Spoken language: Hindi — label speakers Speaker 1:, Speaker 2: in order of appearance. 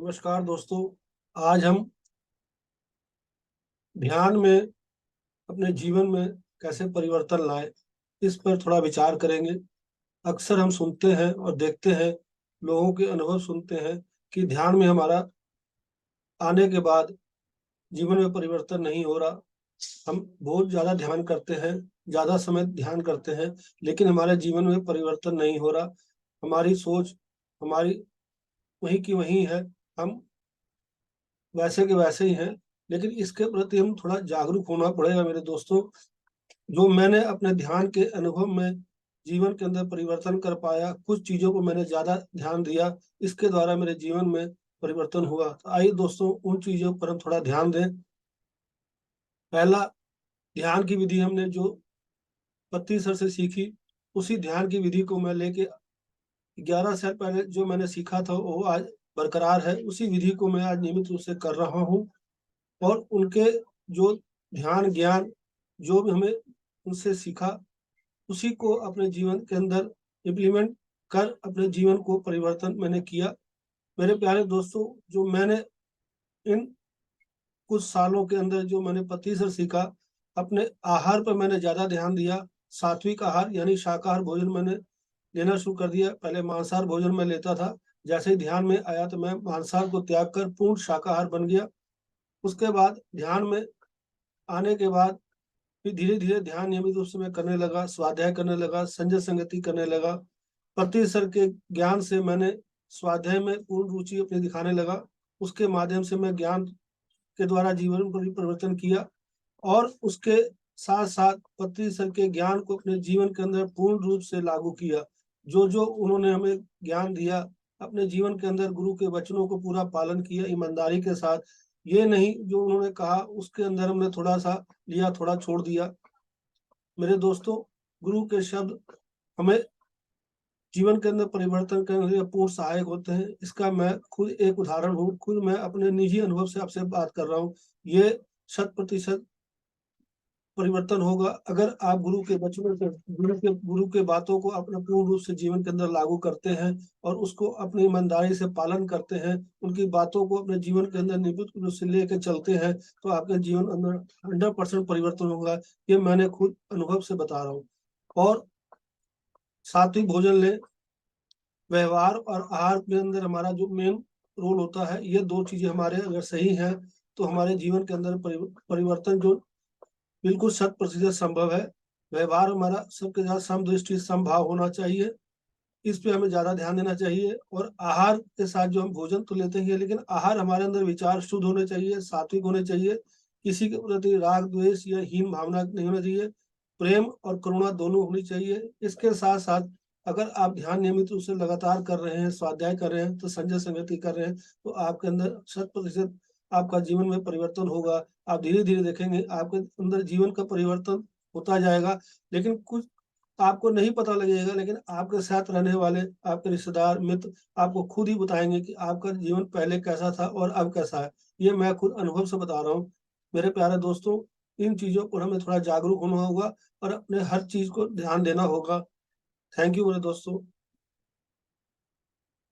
Speaker 1: नमस्कार दोस्तों। आज हम ध्यान में अपने जीवन में कैसे परिवर्तन लाएं, इस पर थोड़ा विचार करेंगे। अक्सर हम सुनते हैं और देखते हैं, लोगों के अनुभव सुनते हैं कि ध्यान में हमारा आने के बाद जीवन में परिवर्तन नहीं हो रहा। हम बहुत ज़्यादा ध्यान करते हैं, ज़्यादा समय ध्यान करते हैं, लेकिन हमारे जीवन में परिवर्तन नहीं हो रहा। हमारी सोच हमारी वहीं की वहीं है, हम वैसे के वैसे ही हैं। लेकिन इसके प्रति हम थोड़ा जागरूक होना पड़ेगा मेरे दोस्तों। जो मैंने अपने ध्यान के अनुभव में जीवन के अंदर परिवर्तन कर पाया, कुछ चीज़ों को मैंने ज़्यादा ध्यान दिया, इसके द्वारा मेरे जीवन में परिवर्तन हुआ। तो आइए दोस्तों, उन चीज़ों पर हम थोड़ा ध्यान दें। पहला, ध्यान की विधि हमने जो पत्ती सर से सीखी, उसी ध्यान की विधि को मैं लेके 11 साल पहले जो मैंने सीखा था, वो आज बरकरार है। उसी विधि को मैं आज नियमित रूप से कर रहा हूँ। और उनके जो ध्यान ज्ञान जो भी हमें उनसे सीखा, उसी को अपने जीवन के अंदर इम्प्लीमेंट कर अपने जीवन को परिवर्तन मैंने किया। मेरे प्यारे दोस्तों, जो मैंने इन कुछ सालों के अंदर जो मैंने पति से सीखा, अपने आहार पर मैंने ज़्यादा ध्यान दिया। सात्विक आहार यानी शाकाहार भोजन मैंने लेना शुरू कर दिया। पहले मांसाहार भोजन मैं लेता था, जैसे ही ध्यान में आया तो मैं मांसाहार को त्याग कर पूर्ण शाकाहार बन गया। उसके बाद ध्यान में आने के बाद फिर धीरे-धीरे ध्यान नियमित रूप से मैं करने लगा, स्वाध्याय करने लगा, संजय संगति करने लगा। पति सर के ज्ञान से मैंने स्वाध्याय में पूर्ण रुचि अपनी दिखाने लगा। उसके माध्यम से मैं ज्ञान के द्वारा जीवन को भी परिवर्तन किया और उसके साथ-साथ पति सर के ज्ञान को अपने जीवन के अंदर पूर्ण रूप से लागू किया। जो-जो उन्होंने हमें ज्ञान दिया, अपने जीवन के अंदर गुरु के वचनों को पूरा पालन किया ईमानदारी के साथ। ये नहीं जो उन्होंने कहा उसके अंदर हमने थोड़ा-सा लिया, थोड़ा छोड़ दिया। मेरे दोस्तों, गुरु के शब्द हमें जीवन के अंदर परिवर्तन करने के लिए पूर्ण सहायक होते हैं। इसका मैं खुद एक उदाहरण हूँ। खुद मैं अपने निजी अनुभव से आपसे बात कर रहा हूँ। ये शत प्रतिशत परिवर्तन होगा अगर आप गुरु के वचनों को, गुरु के बातों को अपने पूर्ण रूप से जीवन के अंदर लागू करते हैं और उसको अपनी ईमानदारी से पालन करते हैं, उनकी बातों को अपने जीवन के अंदर नियमित रूप से लेके चलते हैं, तो आपके जीवन अंदर 100% परिवर्तन होगा। ये मैंने खुद अनुभव से बता रहा हूँ। और सात्विक भोजन लें, व्यवहार और आहार के अंदर हमारा जो मेन रोल होता है, ये 2 चीज़ें हमारे अगर सही हैं, तो हमारे जीवन के अंदर परिवर्तन जो बिल्कुल शत प्रतिशत संभव है। व्यवहार हमारा सबके साथ समदृष्टि समभाव होना चाहिए, इस पे हमें ज़्यादा ध्यान देना चाहिए। और आहार के साथ जो हम भोजन तो लेते ही हैं, लेकिन आहार हमारे अंदर विचार शुद्ध होने चाहिए, सात्विक होने चाहिए, किसी के प्रति राग, द्वेष या हीन भावना नहीं होना चाहिए, प्रेम और करुणा दोनों होनी चाहिए। इसके साथ-साथ अगर आप ध्यान नियमित रूप से लगातार कर रहे हैं, स्वाध्याय कर रहे हैं, तो संजय संगति कर रहे हैं, तो आपके अंदर शत प्रतिशत आपका जीवन में परिवर्तन होगा। आप धीरे-धीरे देखेंगे आपके अंदर जीवन का परिवर्तन होता जाएगा। लेकिन कुछ आपको नहीं पता लगेगा, लेकिन आपके साथ रहने वाले, आपके रिश्तेदार, मित्र आपको खुद ही बताएँगे कि आपका जीवन पहले कैसा था और अब कैसा है। ये मैं खुद अनुभव से बता रहा हूँ। मेरे प्यारे दोस्तों, इन चीज़ों पर हमें थोड़ा जागरूक होना होगा और अपने हर चीज़ को ध्यान देना होगा। थैंक यू मेरे दोस्तों।